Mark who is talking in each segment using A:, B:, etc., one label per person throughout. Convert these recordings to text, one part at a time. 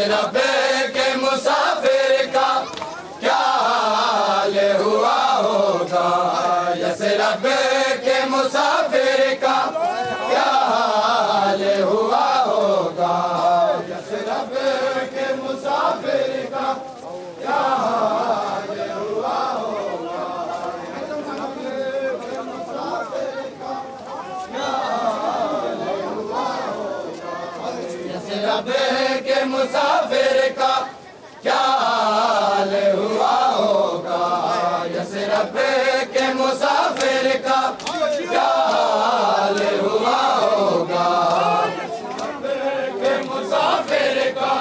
A: Yathrib के मुसाफिर का क्या हाल हुआ होगा, यसरब के मुसाफिर का क्या हाल हुआ होगा, यसरब के मुसाफिर का क्या हाल हुआ होगा, यसरब के मुसाफिर का क्या हाल हुआ होगा, यसरब के मुसाफिर का क्या हाल हुआ होगा, यसरब के मुसाफिर का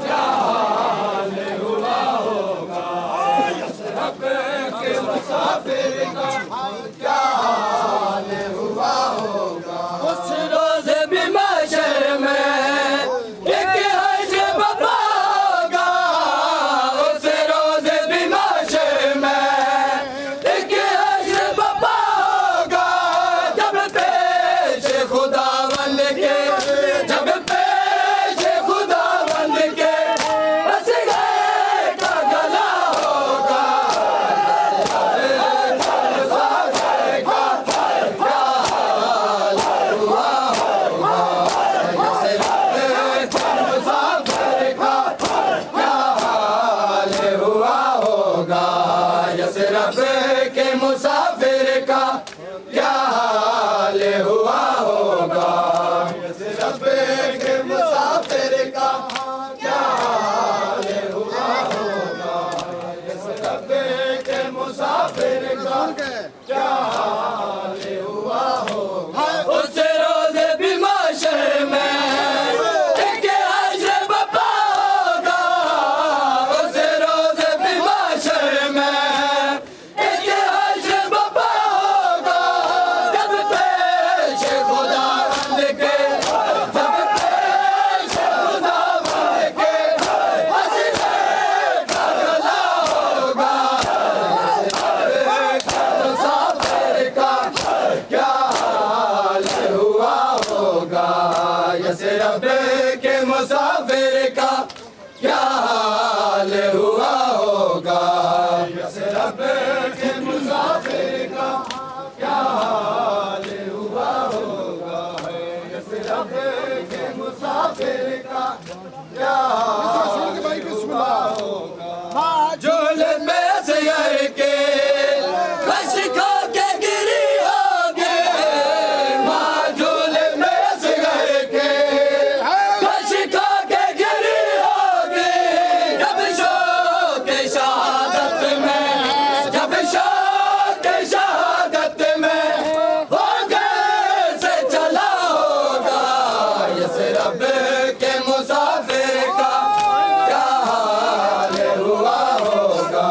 A: क्या हाल हुआ होगा, यसरब के मुसाफिर का क्या हाल हुआ होगा। उस रोज़ भी महशर में एक अजब होगा, उस रोज़ भी महशर में एक अजब होगा, जब पेश खुदावंद के, जब पेश खुदावंद के असग़र का गला होगा, मुसाफिर का क्या हाल हुआ होगा, यसरब के मुसाफिर का क्या हाल हुआ होगा, यसरब के मुसाफिर का क्या हाल हुआ होगा, यसरब के मुसाफिर का क्या हाल हुआ होगा, यसरब के मुसाफिर का क्या हाल हुआ होगा। उस रोज़ भी महशर में एक अजब होगा, उस रोज़ भी महशर में एक अजब होगा, जब पेश खुदावंद के, जब पेश खुदावंद के असग़र का गला होगा, मुसाफिर का क्या हाल हुआ होगा, यसरब के मुसाफिर का क्या हाल हुआ होगा, यसरब के मुसाफिर का क्या हाल हुआ होगा, यसरब के मुसाफिर का क्या हाल हुआ होगा। जुल्म असग़र के कश खा के गिरी होगी, माँ जुल्म असग़र के कश खा के गिरी होगी, जब शौक़ शहादत में, जब शौक़ शहादत में होगा से चला होगा, यसरब के मुसाफिर का क्या हाल हुआ होगा,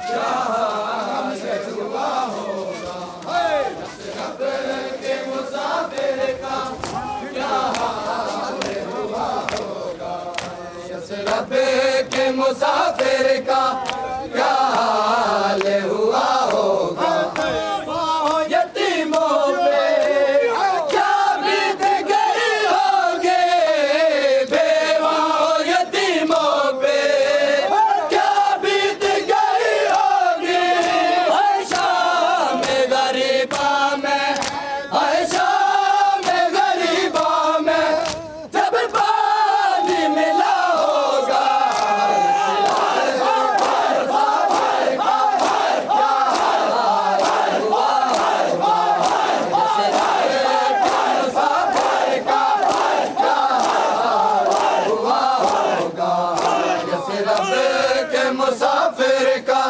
A: क्या हाल हुआ होगा। यसरब के मुसाफिर का क्या हाल हुआ होगा। यसरब के मुसाफिर का क्या हाल हुआ होगा। यतीमों पे क्या बीत गई होगी। बेवाओं यतीमों पे क्या बीत गई होगी। आयशा में गरीबा में, आयशा में गरीबा में जब पानी मिला होगा। मुसाफिर का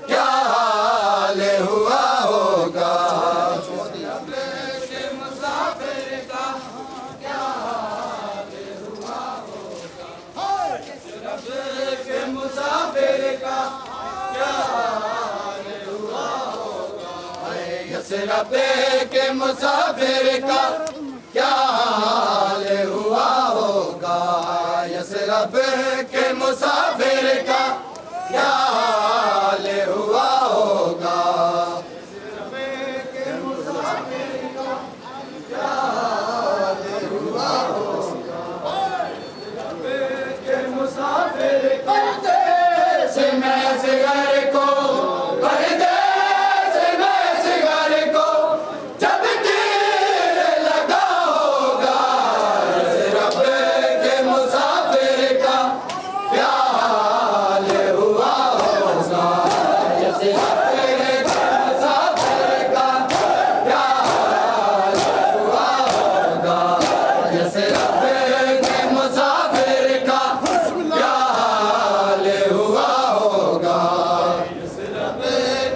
A: क्या हाल हुआ होगा। मुसाफिर का क्या हाल हुआ होगा। मुसाफिर का क्या हाल हुआ होगा। यसरब के मुसाफिर का क्या हाल हुआ होगा। यसरब के मुसाफिर का क्या हाल हुआ होगा। के मुसाफिर का क्या हाल हुआ होगा। के मुसाफिर का परदेस में सिगर को, परदेस में सिगर को जब तीर लगा होगा। यसरब के मुसाफिर का क्या हाल हुआ होगा। यसरब के मुसाफिर का क्या हाल हुआ होगा। यसरब के मुसाफिर का क्या हाल हुआ होगा। यसरब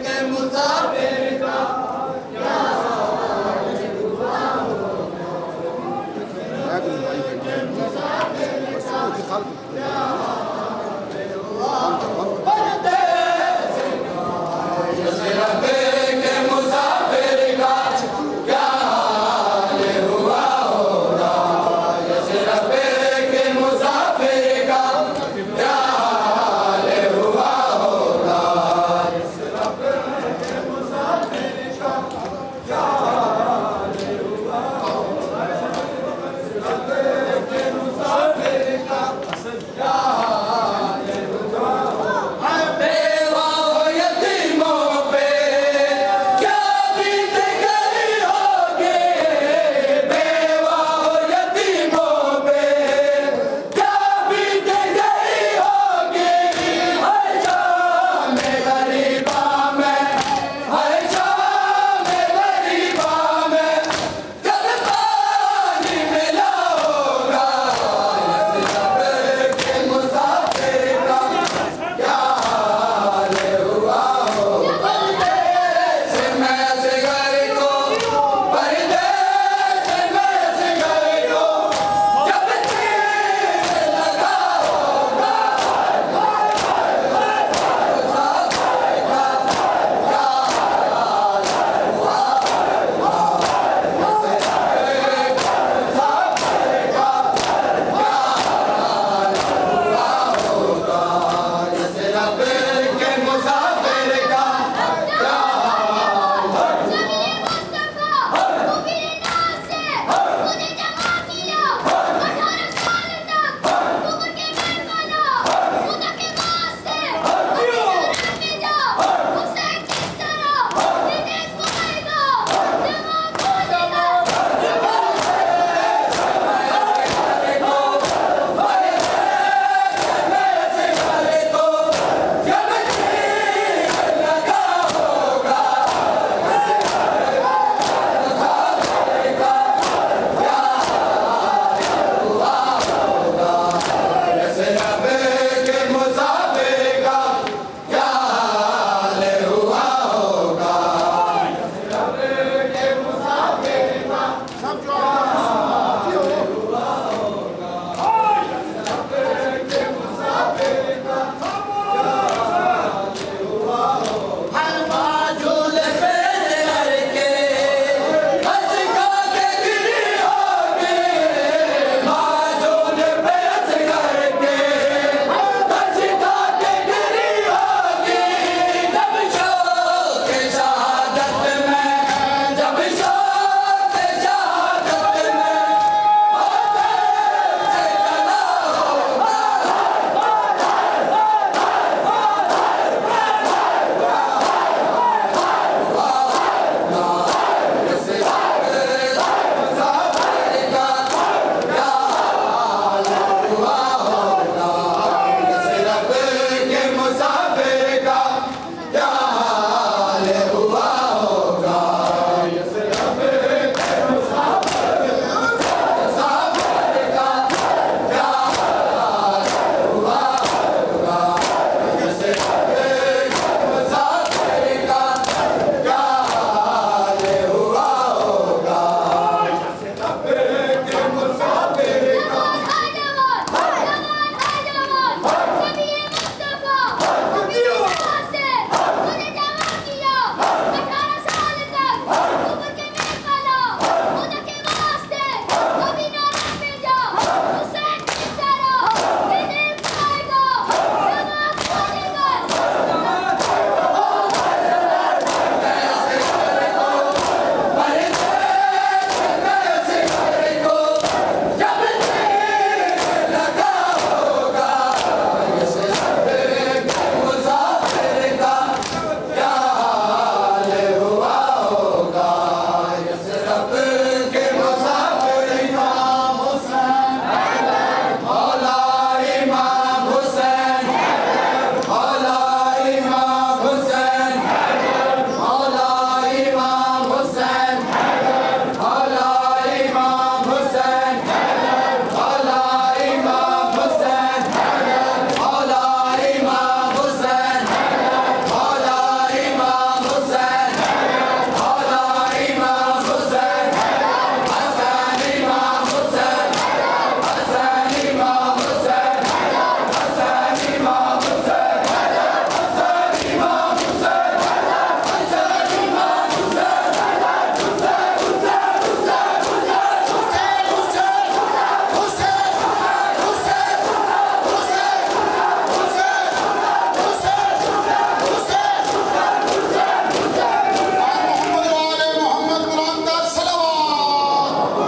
A: के मुसाफिर का क्या हाल हुआ होगा।